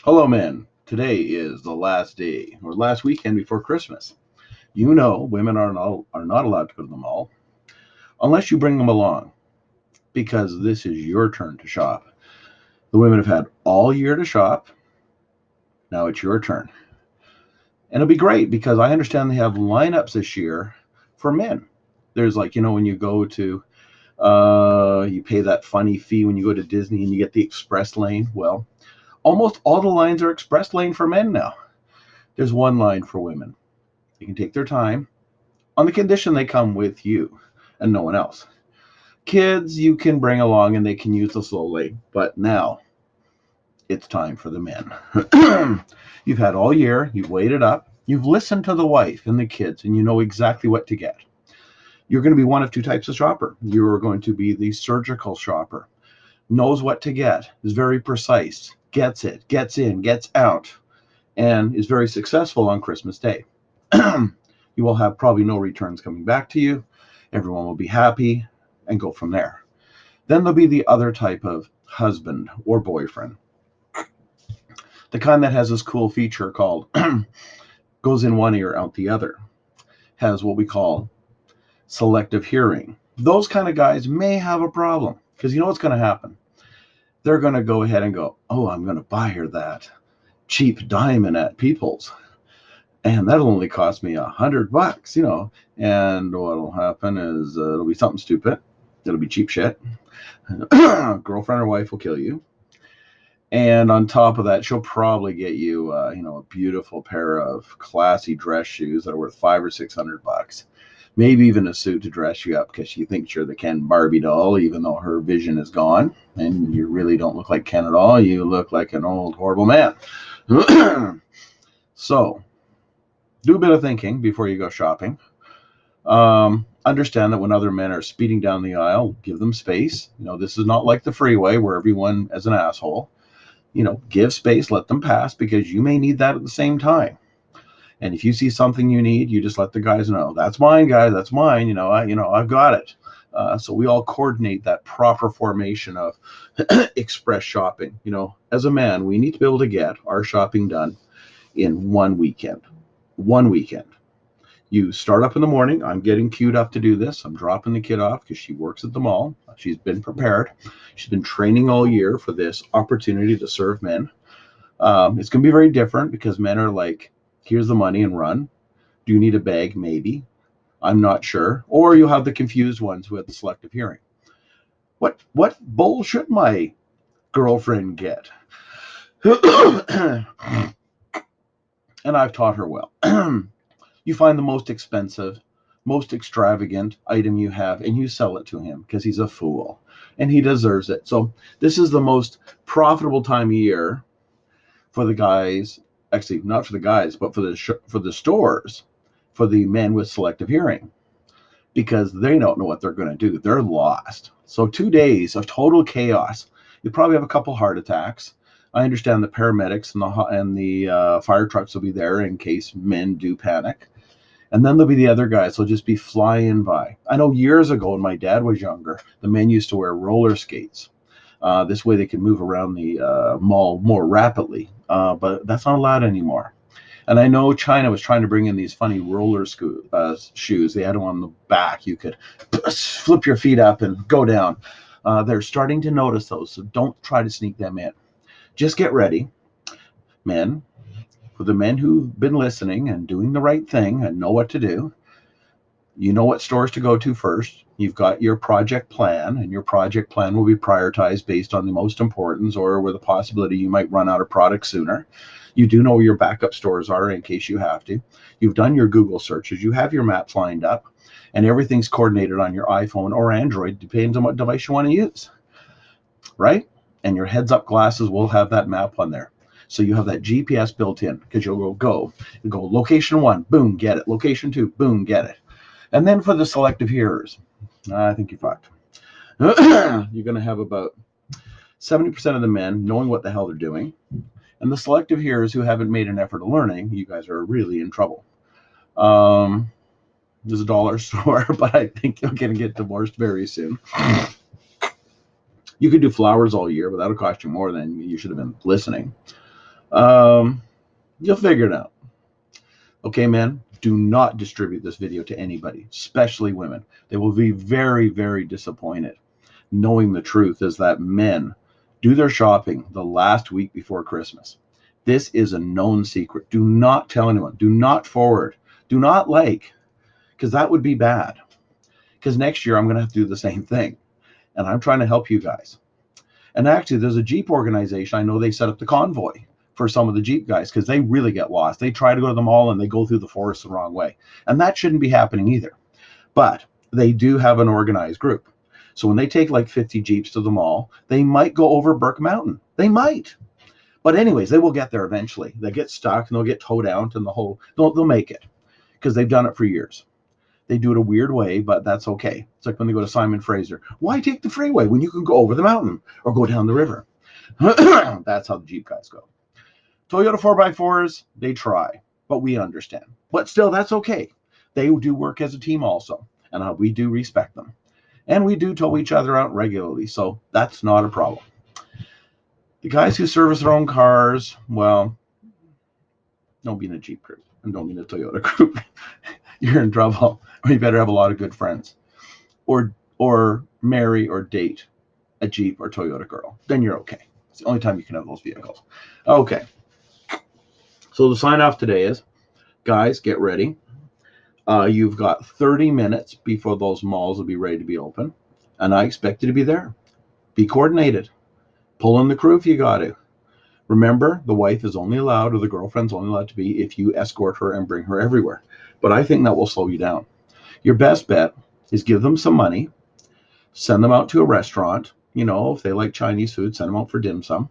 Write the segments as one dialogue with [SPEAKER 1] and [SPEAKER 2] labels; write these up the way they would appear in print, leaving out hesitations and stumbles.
[SPEAKER 1] Hello, men. Today is the last day or last weekend before Christmas. You know, women are not allowed to go to the mall unless you bring them along because this is your turn to shop. The women have had all year to shop. Now it's your turn. And it'll be great because I understand they have lineups this year for men. There's like, when you go to, you pay that funny fee when you go to Disney and you get the express lane. Well, almost all the lines are express lane for men now. There's one line for women. They can take their time on the condition they come with you and no one else. Kids, you can bring along and they can use the slow lane, but now it's time for the men. You've had all year, you've waited up, you've listened to the wife and the kids, and you know exactly what to get. You're going to be one of two types of shopper. You're going to be the surgical shopper, knows what to get, is very precise, gets it, gets in, gets out, and is very successful on Christmas Day. You will have probably no returns coming back to you. Everyone will be happy and go from there. Then there'll be the other type of husband or boyfriend, the kind that has this cool feature called goes in one ear, out the other, has what we call selective hearing. Those kind of guys may have a problem because you know what's going to happen. They're going to go ahead and go, oh, I'm going to buy her that cheap diamond at People's. And that'll only cost me $100, And what'll happen is it'll be something stupid. It'll be cheap shit. Girlfriend or wife will kill you. And on top of that, she'll probably get you, a beautiful pair of classy dress shoes that are worth $500 or $600. Maybe even a suit to dress you up because she thinks you're the Ken Barbie doll, even though her vision is gone. And you really don't look like Ken at all. You look like an old, horrible man. So, do a bit of thinking before you go shopping. Understand that when other men are speeding down the aisle, give them space. This is not like the freeway where everyone is an asshole. Give space, let them pass because you may need that at the same time. And if you see something you need, you just let the guys know, that's mine, guys, that's mine. I've got it. So we all coordinate that proper formation of express shopping. As a man, we need to be able to get our shopping done in one weekend. One weekend. You start up in the morning. I'm getting queued up to do this. I'm dropping the kid off because she works at the mall. She's been prepared. She's been training all year for this opportunity to serve men. It's going to be very different because men are like, here's the money and run. Do you need a bag? Maybe. I'm not sure. Or you'll have the confused ones who have the selective hearing. What bowl should my girlfriend get? And I've taught her well. You find the most expensive, most extravagant item you have, and you sell it to him because he's a fool, and he deserves it. So this is the most profitable time of year for the guys. Actually, not for the guys, but for the stores, for the men with selective hearing, because they don't know what they're going to do. They're lost. So 2 days of total chaos. You probably have a couple heart attacks. I understand the paramedics and the fire trucks will be there in case men do panic. And then there'll be the other guys. They'll just be flying by. I know years ago when my dad was younger, the men used to wear roller skates. This way they could move around the mall more rapidly. But that's not allowed anymore. And I know China was trying to bring in these funny roller shoes. They had them on the back. You could flip your feet up and go down. They're starting to notice those, so don't try to sneak them in. Just get ready, men. For the men who've been listening and doing the right thing and know what to do, you know what stores to go to first. You've got your project plan, and your project plan will be prioritized based on the most importance or with the possibility you might run out of product sooner. You do know where your backup stores are in case you have to. You've done your Google searches. You have your maps lined up, and everything's coordinated on your iPhone or Android, depends on what device you want to use, right? And your heads-up glasses will have that map on there. So you have that GPS built in because you'll go location 1, boom, get it. Location 2, boom, get it. And then for the selective hearers, I think you're fucked. You're going to have about 70% of the men knowing what the hell they're doing. And the selective hearers who haven't made an effort of learning, you guys are really in trouble. There's a dollar store, but I think you're going to get divorced very soon. You could do flowers all year, but that'll cost you more than you should have been listening. You'll figure it out. Okay, men, do not distribute this video to anybody, especially women. They will be very, very disappointed knowing the truth is that men do their shopping the last week before Christmas. This is a known secret. Do not tell anyone. Do not forward. Do not like, because that would be bad. Because next year I'm going to have to do the same thing. And I'm trying to help you guys. And actually, there's a Jeep organization. I know they set up the convoy for some of the Jeep guys because they really get lost. They try to go to the mall and they go through the forest the wrong way. And that shouldn't be happening either. But they do have an organized group. So when they take like 50 Jeeps to the mall, they might go over Burke Mountain. They might. But anyways, they will get there eventually. They get stuck and they'll get towed out and they'll make it because they've done it for years. They do it a weird way, but that's okay. It's like when they go to Simon Fraser. Why take the freeway when you can go over the mountain or go down the river? That's how the Jeep guys go. Toyota 4x4s, they try, but we understand. But still, that's okay. They do work as a team also, and we do respect them. And we do tow each other out regularly, so that's not a problem. The guys who service their own cars, well, don't be in a Jeep group and don't be in a Toyota group. You're in trouble, or you better have a lot of good friends. Or marry or date a Jeep or Toyota girl. Then you're okay. It's the only time you can have those vehicles. Okay. So the sign off today is, guys, get ready. You've got 30 minutes before those malls will be ready to be open. And I expect you to be there. Be coordinated. Pull in the crew if you got to. Remember, the wife is only allowed, or the girlfriend's only allowed to be if you escort her and bring her everywhere. But I think that will slow you down. Your best bet is give them some money, send them out to a restaurant. You know, if they like Chinese food, send them out for dim sum.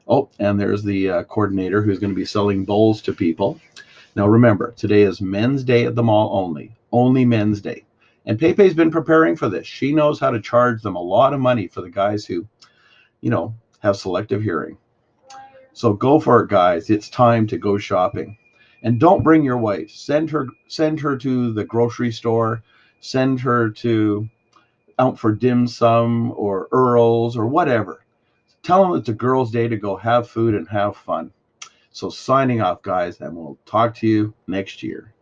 [SPEAKER 1] Oh, and there's the coordinator who's going to be selling bowls to people. Now remember, today is Men's Day at the mall only Men's Day. And Pepe's been preparing for this. She knows how to charge them a lot of money for the guys who, you know, have selective hearing. So go for it, guys. It's time to go shopping. And don't bring your wife. Send her to the grocery store. Send her out for dim sum or Earl's or whatever. Tell them it's a girls' day to go have food and have fun. So signing off, guys, and we'll talk to you next year.